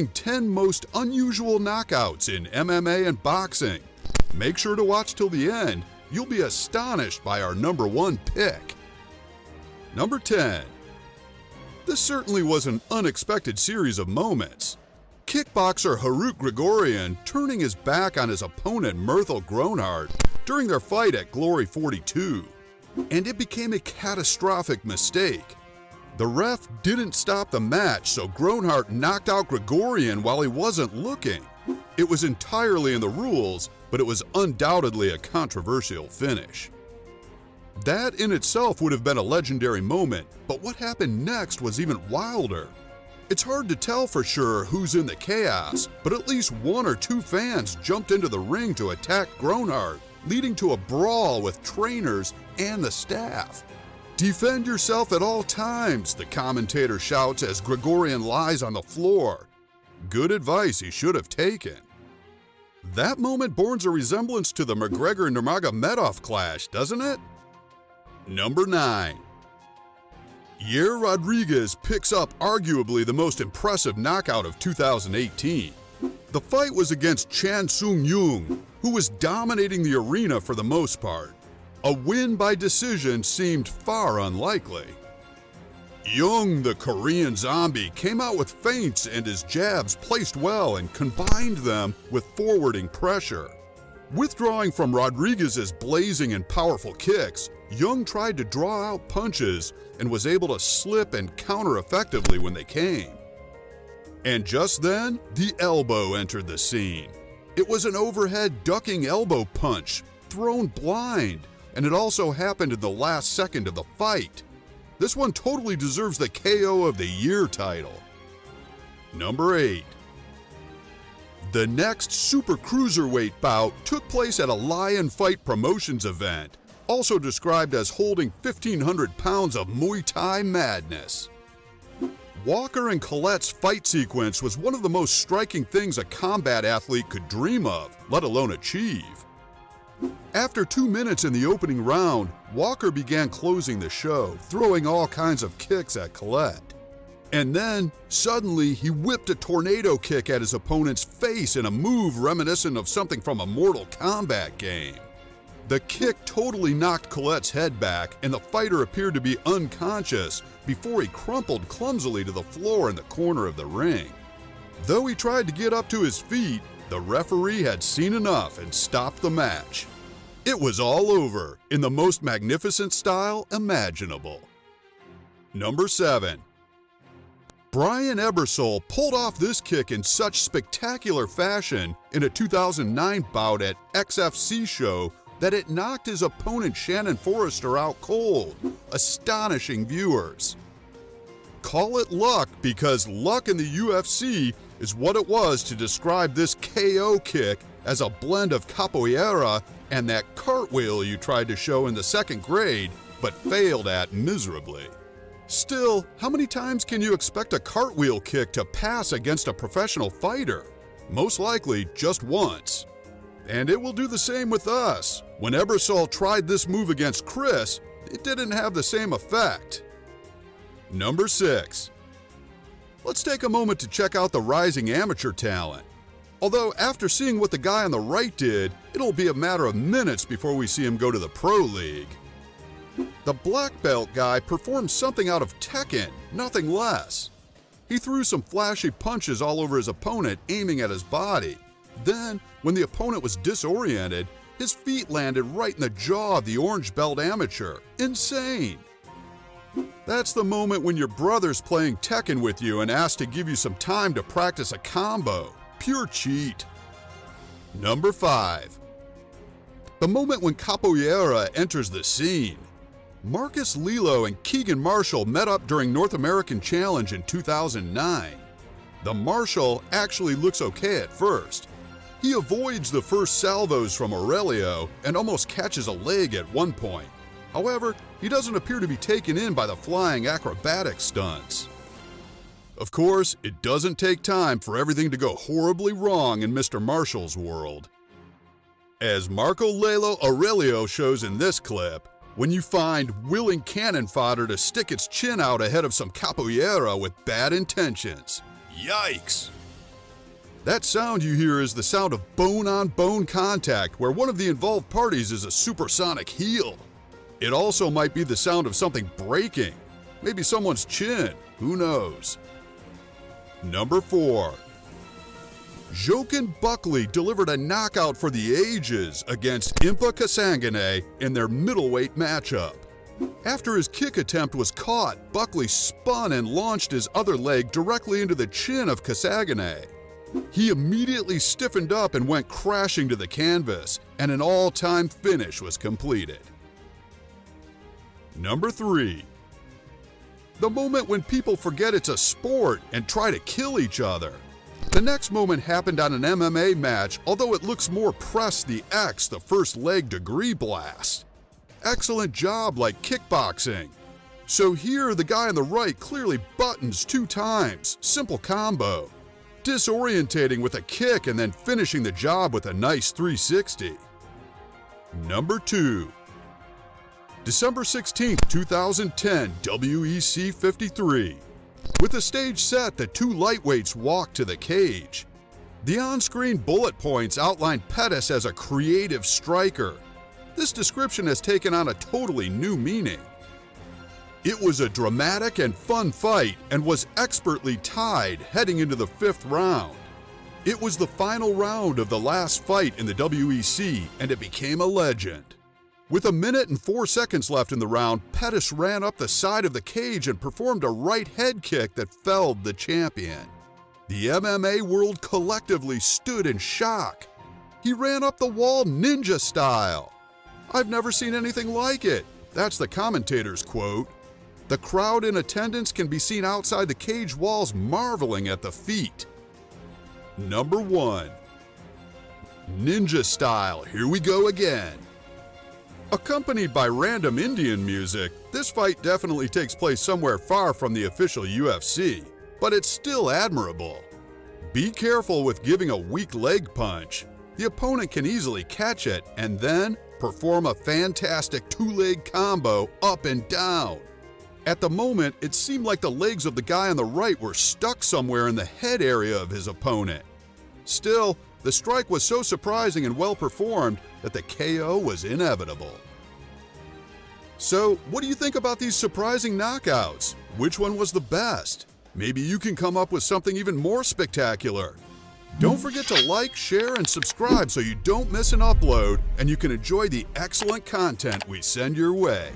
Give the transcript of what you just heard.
10 most unusual knockouts in MMA and boxing. Make sure to watch till the end. You'll be astonished by our number 1 pick. Number 10. This certainly was an unexpected series of moments. Kickboxer Harut Grigorian turning his back on his opponent Mirthel Gronhardt during their fight at Glory 42. And it became a catastrophic mistake. The ref didn't stop the match, so Gronhardt knocked out Grigorian while he wasn't looking. It was entirely in the rules, but it was undoubtedly a controversial finish. That in itself would have been a legendary moment, but what happened next was even wilder. It's hard to tell for sure who's in the chaos, but at least 1 or 2 fans jumped into the ring to attack Gronhardt, leading to a brawl with trainers and the staff. "Defend yourself at all times," the commentator shouts as Grigorian lies on the floor. Good advice he should have taken. That moment bears a resemblance to the McGregor-Nurmagomedov clash, doesn't it? Number 9. Yair Rodriguez picks up arguably the most impressive knockout of 2018. The fight was against Chan Sung Jung, who was dominating the arena for the most part. A win by decision seemed far unlikely. Jung, the Korean zombie, came out with feints and his jabs placed well and combined them with forwarding pressure. Withdrawing from Rodriguez's blazing and powerful kicks, Jung tried to draw out punches and was able to slip and counter effectively when they came. And just then, the elbow entered the scene. It was an overhead ducking elbow punch, thrown blind, and it also happened in the last second of the fight. This one totally deserves the KO of the Year title. Number 8. The next Super Cruiserweight bout took place at a Lion Fight Promotions event, also described as holding 1,500 pounds of Muay Thai madness. Walker and Colette's fight sequence was one of the most striking things a combat athlete could dream of, let alone achieve. After 2 minutes in the opening round, Walker began closing the show, throwing all kinds of kicks at Colette. And then, suddenly, he whipped a tornado kick at his opponent's face in a move reminiscent of something from a Mortal Kombat game. The kick totally knocked Colette's head back, and the fighter appeared to be unconscious before he crumpled clumsily to the floor in the corner of the ring. Though he tried to get up to his feet, the referee had seen enough and stopped the match. It was all over in the most magnificent style imaginable. Number 7. Brian Ebersol pulled off this kick in such spectacular fashion in a 2009 bout at XFC show that it knocked his opponent Shannon Forrester out cold, astonishing viewers. Call it luck, because luck in the UFC is what it was to describe this KO kick as a blend of capoeira and that cartwheel you tried to show in the 2nd grade but failed at miserably. Still, how many times can you expect a cartwheel kick to pass against a professional fighter? Most likely just once. And it will do the same with us. When Ebersol tried this move against Chris, it didn't have the same effect. Number 6. Let's take a moment to check out the rising amateur talent. Although after seeing what the guy on the right did, it'll be a matter of minutes before we see him go to the Pro League. The black belt guy performed something out of Tekken, nothing less. He threw some flashy punches all over his opponent, aiming at his body. Then, when the opponent was disoriented, his feet landed right in the jaw of the orange belt amateur. Insane! That's the moment when your brother's playing Tekken with you and asks to give you some time to practice a combo. Pure cheat. Number 5. The moment when capoeira enters the scene. Marcus Lilo and Keegan Marshall met up during North American Challenge in 2009. The Marshall actually looks okay at first. He avoids the first salvos from Aurelio and almost catches a leg at one point. However, he doesn't appear to be taken in by the flying acrobatic stunts. Of course, it doesn't take time for everything to go horribly wrong in Mr. Marshall's world. As Marco Lelo Aurelio shows in this clip, when you find willing cannon fodder to stick its chin out ahead of some capoeira with bad intentions. Yikes! That sound you hear is the sound of bone-on-bone contact where one of the involved parties is a supersonic heel. It also might be the sound of something breaking, maybe someone's chin, who knows. Number 4. Joaquin Buckley delivered a knockout for the ages against Impa Kasanganay in their middleweight matchup. After his kick attempt was caught, Buckley spun and launched his other leg directly into the chin of Kasanganay. He immediately stiffened up and went crashing to the canvas, and an all-time finish was completed. Number 3. The moment when people forget it's a sport and try to kill each other. The next moment happened on an MMA match, although it looks more press the X, the first leg degree blast. Excellent job like kickboxing. So here the guy on the right clearly buttons 2 times, simple combo. Disorientating with a kick and then finishing the job with a nice 360. Number 2. December 16, 2010, WEC 53. With the stage set, the 2 lightweights walked to the cage. The on-screen bullet points outline Pettis as a creative striker. This description has taken on a totally new meaning. It was a dramatic and fun fight and was expertly tied heading into the 5th round. It was the final round of the last fight in the WEC and it became a legend. With 1 minute and 4 seconds left in the round, Pettis ran up the side of the cage and performed a right head kick that felled the champion. The MMA world collectively stood in shock. He ran up the wall ninja style. "I've never seen anything like it," that's the commentator's quote. The crowd in attendance can be seen outside the cage walls marveling at the feat. Number 1. Ninja style, here we go again. Accompanied by random Indian music, this fight definitely takes place somewhere far from the official UFC, but it's still admirable. Be careful with giving a weak leg punch. The opponent can easily catch it and then perform a fantastic 2-leg combo up and down. At the moment, it seemed like the legs of the guy on the right were stuck somewhere in the head area of his opponent. Still, the strike was so surprising and well performed that the KO was inevitable. So, what do you think about these surprising knockouts? Which one was the best? Maybe you can come up with something even more spectacular. Don't forget to like, share, and subscribe so you don't miss an upload and you can enjoy the excellent content we send your way.